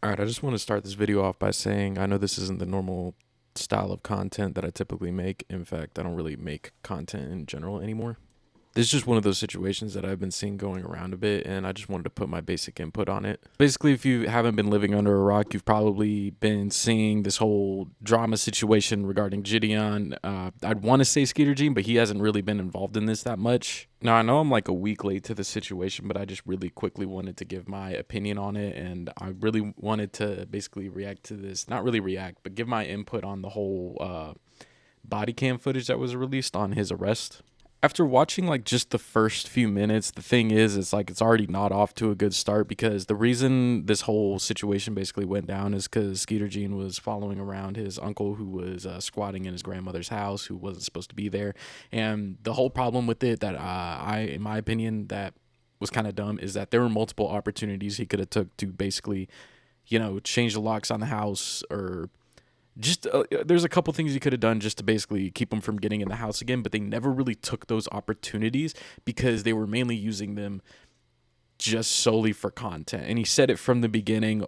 Alright, I just want to start this video off by saying I know this isn't the normal style of content that I typically make. In fact, I don't really make content in general anymore. This is just one of those situations that I've been seeing going around a bit, and I just wanted to put my basic input on it. Basically, if you haven't been living under a rock, you've probably been seeing this whole drama situation regarding Jidion. I'd want to say Skeeter Jean, but he hasn't really been involved in this that much. Now, I know I'm like a week late to the situation, but I just really quickly wanted to give my opinion on it, and I really wanted to basically react to this. Not really react, but give my input on the whole body cam footage that was released on his arrest. After watching like just the first few minutes, the thing is, it's like it's already not off to a good start, because the reason this whole situation basically went down is because Skeeter Jean was following around his uncle, who was squatting in his grandmother's house, who wasn't supposed to be there. And the whole problem with it that in my opinion, that was kind of dumb, is that there were multiple opportunities he could have took to basically, change the locks on the house, or just there's a couple things he could have done just to basically keep him from getting in the house again, but they never really took those opportunities because they were mainly using them just solely for content. And he said it from the beginning,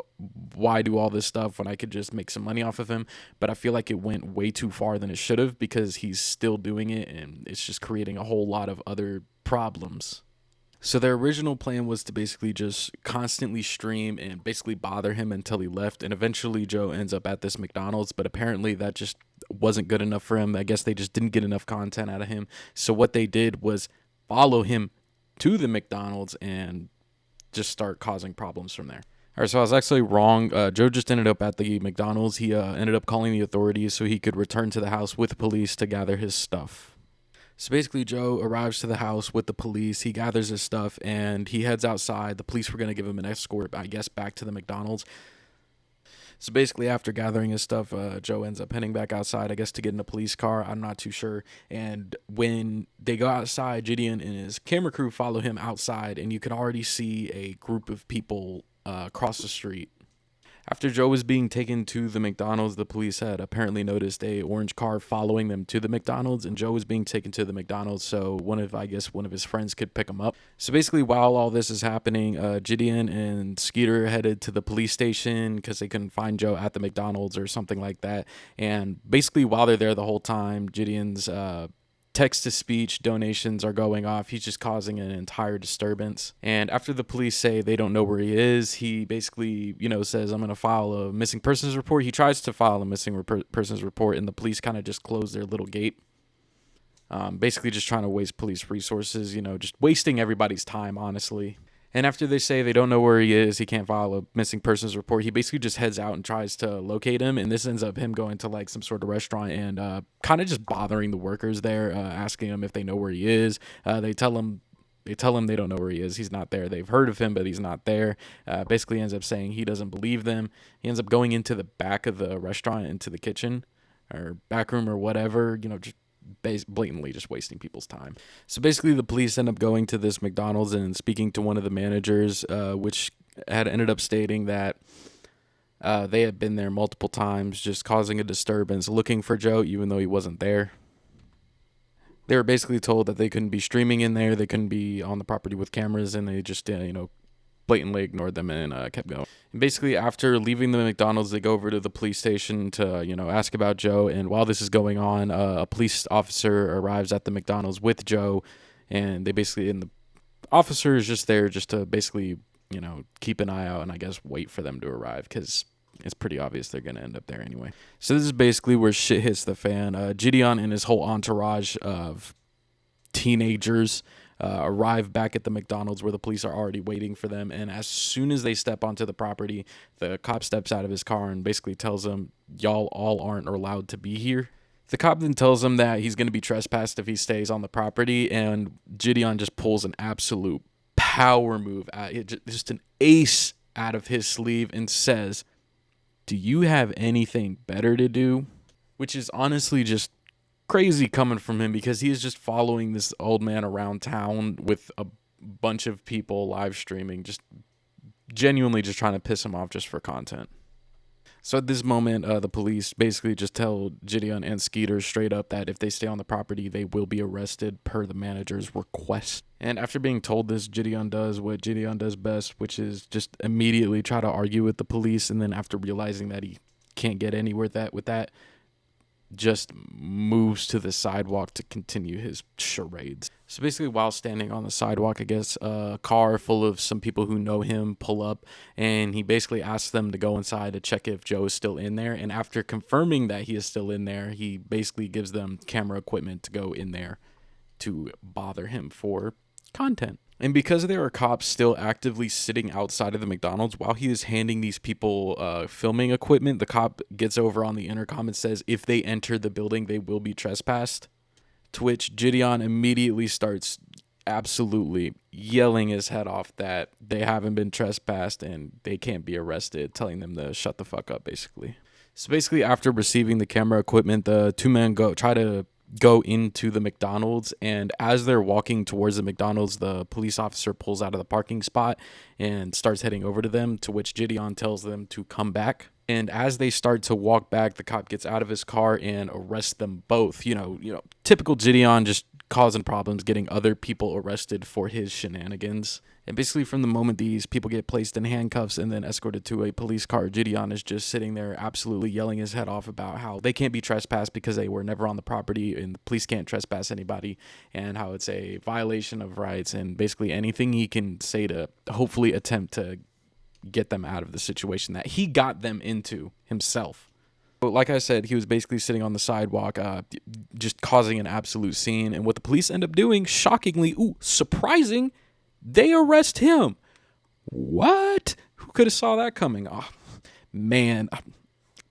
why do all this stuff when I could just make some money off of him? But I feel like it went way too far than it should have, because he's still doing it and it's just creating a whole lot of other problems. So their original plan was to basically just constantly stream and basically bother him until he left. And eventually Joe ends up at this McDonald's, but apparently that just wasn't good enough for him. I guess they just didn't get enough content out of him. So what they did was follow him to the McDonald's and just start causing problems from there. All right, so I was actually wrong. Joe just ended up at the McDonald's. He ended up calling the authorities so he could return to the house with police to gather his stuff. So basically, Joe arrives to the house with the police. He gathers his stuff and he heads outside. The police were going to give him an escort, I guess, back to the McDonald's. So basically, after gathering his stuff, Joe ends up heading back outside, I guess, to get in a police car. I'm not too sure. And when they go outside, Jidion and his camera crew follow him outside, and you can already see a group of people cross the street. After Joe was being taken to the McDonald's, the police had apparently noticed a orange car following them to the McDonald's, and Joe was being taken to the McDonald's so one of his friends could pick him up. So basically, while all this is happening, Jidion and Skeeter headed to the police station because they couldn't find Joe at the McDonald's or something like that. And basically, while they're there the whole time, Jidion's text-to-speech donations are going off. He's just causing an entire disturbance. And after the police say they don't know where he is, he basically, says, I'm going to file a missing persons report. He tries to file a missing persons report, and the police kind of just close their little gate. Basically just trying to waste police resources, just wasting everybody's time, honestly. And after they say they don't know where he is, he can't file a missing persons report, he basically just heads out and tries to locate him. And this ends up him going to like some sort of restaurant and kind of just bothering the workers there, asking them if they know where he is. They tell him they don't know where he is. He's not there. They've heard of him, but he's not there. Basically ends up saying he doesn't believe them. He ends up going into the back of the restaurant, into the kitchen or back room or whatever, just blatantly just wasting people's time. So basically the police end up going to this McDonald's and speaking to one of the managers, which had ended up stating that they had been there multiple times, just causing a disturbance, looking for Joe even though he wasn't there. They were basically told that they couldn't be streaming in there, they couldn't be on the property with cameras, and they just blatantly ignored them and kept going. And basically, after leaving the McDonald's, they go over to the police station to, ask about Joe. And while this is going on, a police officer arrives at the McDonald's with Joe, and the officer is just there just to basically, keep an eye out and I guess wait for them to arrive, because it's pretty obvious they're going to end up there anyway. So this is basically where shit hits the fan. Jidion and his whole entourage of teenagers arrive back at the McDonald's where the police are already waiting for them. And as soon as they step onto the property, the cop steps out of his car and basically tells them, y'all all aren't allowed to be here. The cop then tells him that he's going to be trespassed if he stays on the property. And Jidion just pulls an absolute power move, just an ace out of his sleeve, and says, do you have anything better to do? Which is honestly just crazy coming from him, because he is just following this old man around town with a bunch of people live streaming, just genuinely just trying to piss him off just for content. So at this moment, the police basically just tell Jidion and Skeeter straight up that if they stay on the property, they will be arrested per the manager's request. And after being told this, Jidion does what Jidion does best, which is just immediately try to argue with the police. And then after realizing that he can't get anywhere with that, just moves to the sidewalk to continue his charades. So basically, while standing on the sidewalk, I guess a car full of some people who know him pull up, and he basically asks them to go inside to check if Joe is still in there. And after confirming that he is still in there, he basically gives them camera equipment to go in there to bother him for content. And because there are cops still actively sitting outside of the McDonald's while he is handing these people filming equipment, the cop gets over on the intercom and says if they enter the building, they will be trespassed. To which Jidion immediately starts absolutely yelling his head off that they haven't been trespassed and they can't be arrested, telling them to shut the fuck up, basically. So basically, after receiving the camera equipment, the two men try to go into the McDonald's, and as they're walking towards the McDonald's, the police officer pulls out of the parking spot and starts heading over to them, to which Jidion tells them to come back. And as they start to walk back, the cop gets out of his car and arrests them both. You know, typical Jidion, just causing problems, getting other people arrested for his shenanigans. And basically, from the moment these people get placed in handcuffs and then escorted to a police car, Jidion is just sitting there absolutely yelling his head off about how they can't be trespassed because they were never on the property and the police can't trespass anybody, and how it's a violation of rights, and basically anything he can say to hopefully attempt to get them out of the situation that he got them into himself. But like I said, he was basically sitting on the sidewalk, just causing an absolute scene. And what the police end up doing, shockingly, surprising, they arrest him. What? Who could have saw that coming? Oh, man,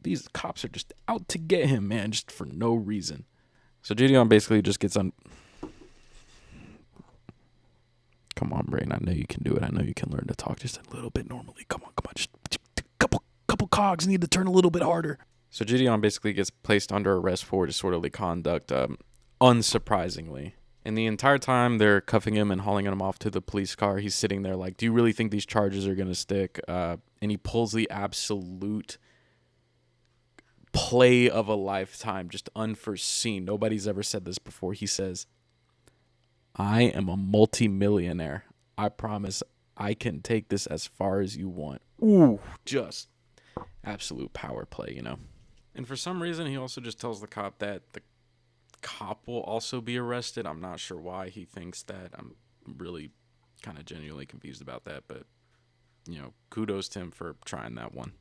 these cops are just out to get him, man, just for no reason. So Jidion basically just gets on. Come on, Brain. I know you can do it. I know you can learn to talk just a little bit normally. Come on. Just a couple cogs need to turn a little bit harder. So Jidion basically gets placed under arrest for disorderly conduct, unsurprisingly. And the entire time they're cuffing him and hauling him off to the police car, he's sitting there like, do you really think these charges are going to stick? And he pulls the absolute play of a lifetime, just unforeseen. Nobody's ever said this before. He says, I am a multi-millionaire. I promise I can take this as far as you want. Ooh, just absolute power play, you know. And for some reason, he also just tells the cop that the cop will also be arrested. I'm not sure why he thinks that. I'm really kind of genuinely confused about that. But, you know, kudos to him for trying that one.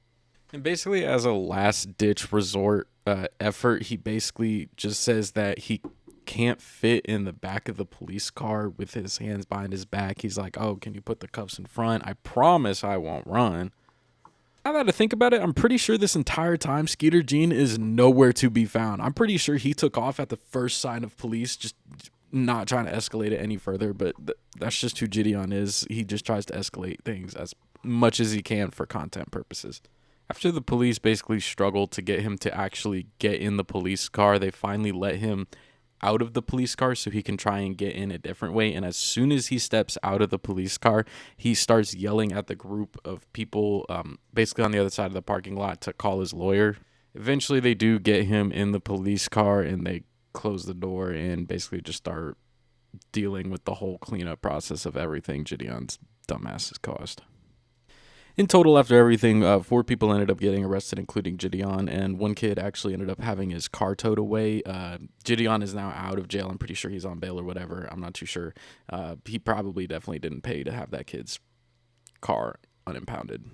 And basically, as a last-ditch resort effort, he basically just says that he can't fit in the back of the police car with his hands behind his back. He's like, oh, can you put the cuffs in front? I promise I won't run. Now that I think about it, I'm pretty sure this entire time Skeeter Jean is nowhere to be found. I'm pretty sure he took off at the first sign of police, just not trying to escalate it any further, but that's just who Jidion is. He just tries to escalate things as much as he can for content purposes. After the police basically struggled to get him to actually get in the police car, they finally let him out of the police car so he can try and get in a different way. And as soon as he steps out of the police car, he starts yelling at the group of people basically on the other side of the parking lot to call his lawyer. Eventually they do get him in the police car and they close the door and basically just start dealing with the whole cleanup process of everything Jidion's dumbass has caused. In total, after everything, 4 people ended up getting arrested, including Jidion, and 1 kid actually ended up having his car towed away. Jidion is now out of jail. I'm pretty sure he's on bail or whatever. I'm not too sure. He probably definitely didn't pay to have that kid's car unimpounded.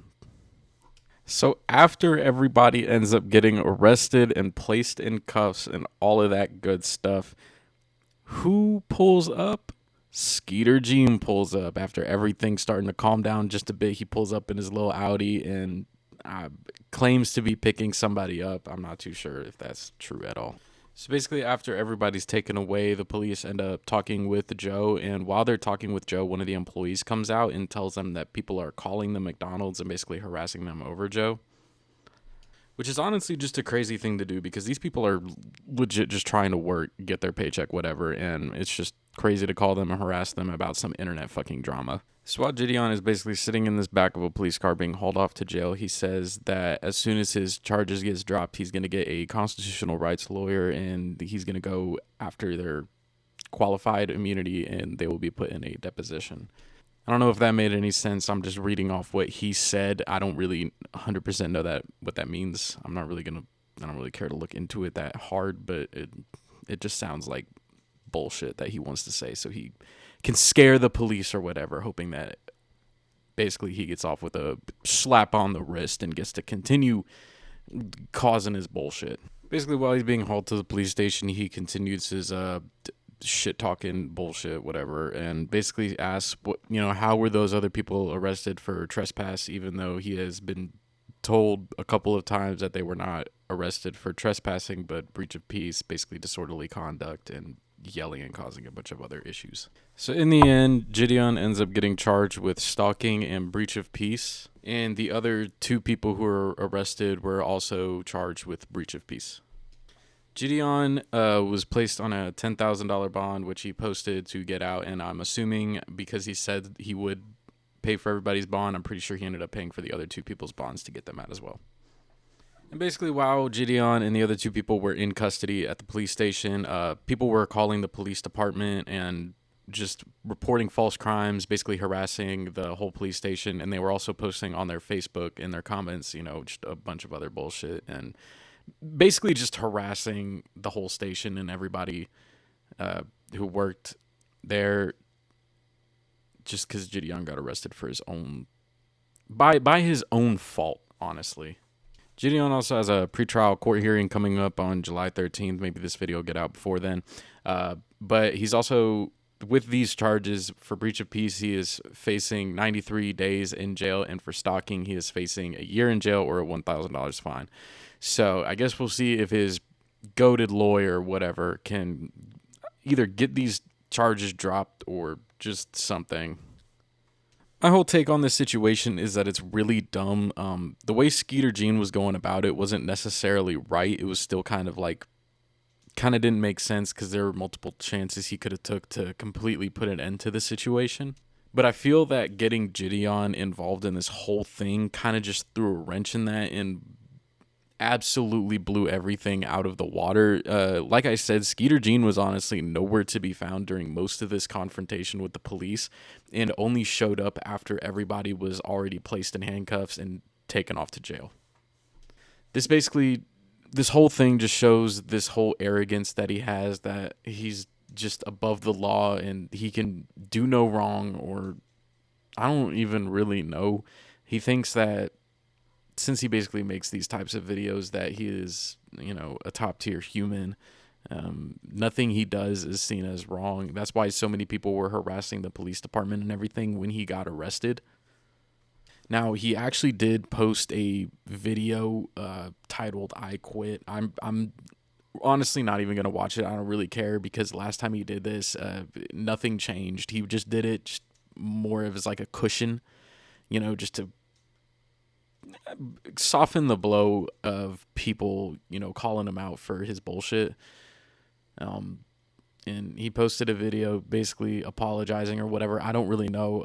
So after everybody ends up getting arrested and placed in cuffs and all of that good stuff, who pulls up? Skeeter Jean pulls up after everything's starting to calm down just a bit. He pulls up in his little Audi and claims to be picking somebody up. I'm not too sure if that's true at all. So basically, after everybody's taken away, the police end up talking with Joe. And while they're talking with Joe, one of the employees comes out and tells them that people are calling the McDonald's and basically harassing them over Joe. Which is honestly just a crazy thing to do because these people are legit just trying to work, get their paycheck, whatever. And it's just crazy to call them and harass them about some internet fucking drama. So while Jidion is basically sitting in this back of a police car being hauled off to jail, he says that as soon as his charges gets dropped, he's going to get a constitutional rights lawyer and he's going to go after their qualified immunity and they will be put in a deposition. I don't know if that made any sense. I'm just reading off what he said. I don't really 100% know what that means. I don't really care to look into it that hard, but it just sounds like bullshit that he wants to say so he can scare the police or whatever, hoping that basically he gets off with a slap on the wrist and gets to continue causing his bullshit. Basically, while he's being hauled to the police station, he continues his shit talking bullshit, whatever, and basically asks, how were those other people arrested for trespass, even though he has been told a couple of times that they were not arrested for trespassing, but breach of peace, basically disorderly conduct and yelling and causing a bunch of other issues. So in the end, Jidion ends up getting charged with stalking and breach of peace, and the other two people who were arrested were also charged with breach of peace. Jidion was placed on a $10,000 bond, which he posted to get out, and I'm assuming because he said he would pay for everybody's bond, I'm pretty sure he ended up paying for the other two people's bonds to get them out as well. And basically, while Jidion and the other two people were in custody at the police station, people were calling the police department and just reporting false crimes, basically harassing the whole police station, and they were also posting on their Facebook in their comments, just a bunch of other bullshit, and basically just harassing the whole station and everybody who worked there, just because Jidion got arrested for his own, by his own fault, honestly. Jidion also has a pretrial court hearing coming up on July 13th. Maybe this video will get out before then. But he's also, with these charges for breach of peace, he is facing 93 days in jail, and for stalking, he is facing a year in jail or a $1,000 fine. So I guess we'll see if his goated lawyer or whatever can either get these charges dropped or just something. My whole take on this situation is that it's really dumb. The way Skeeter Jean was going about it wasn't necessarily right. It was still kind of didn't make sense because there were multiple chances he could have took to completely put an end to the situation. But I feel that getting Jidion involved in this whole thing kind of just threw a wrench in that and absolutely blew everything out of the water. Like I said, Skeeter Jean was honestly nowhere to be found during most of this confrontation with the police and only showed up after everybody was already placed in handcuffs and taken off to jail. This whole thing just shows this whole arrogance that he has, that he's just above the law and he can do no wrong, or I don't even really know. He thinks that since he basically makes these types of videos that he is, a top tier human. Nothing he does is seen as wrong. That's why so many people were harassing the police department and everything when he got arrested. Now, he actually did post a video titled "I Quit." I'm honestly not even going to watch it. I don't really care because last time he did this, nothing changed. He just did it just more of as like a cushion, just to soften the blow of people, calling him out for his bullshit. And he posted a video basically apologizing or whatever. I don't really know.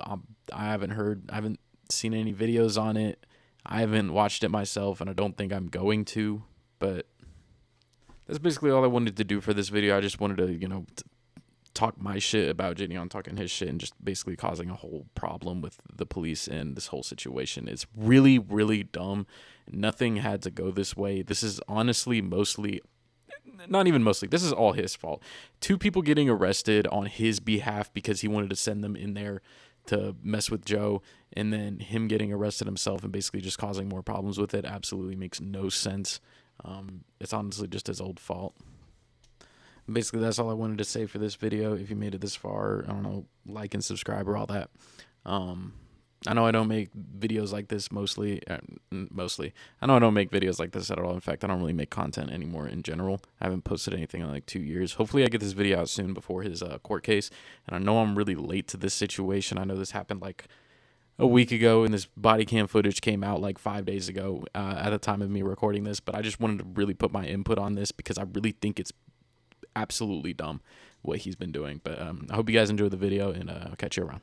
I haven't seen any videos on it. I haven't watched it myself, and I don't think I'm going to. But that's basically all I wanted to do for this video. I just wanted to, talk my shit about Jidion talking his shit and just basically causing a whole problem with the police and this whole situation. It's really, really dumb. Nothing had to go this way. This is honestly this is all his fault. Two people getting arrested on his behalf because he wanted to send them in there to mess with Joe, and then him getting arrested himself and basically just causing more problems with it absolutely makes no sense. It's honestly just his old fault. Basically, that's all I wanted to say for this video. If you made it this far, I don't know, like and subscribe or all that. I know I don't make videos like this mostly. I know I don't make videos like this at all. In fact, I don't really make content anymore in general. I haven't posted anything in like 2 years. Hopefully, I get this video out soon before his court case. And I know I'm really late to this situation. I know this happened like a week ago, and this body cam footage came out like 5 days ago at the time of me recording this. But I just wanted to really put my input on this because I really think it's absolutely dumb. what he's been doing. But I hope you guys enjoy the video, and I'll catch you around.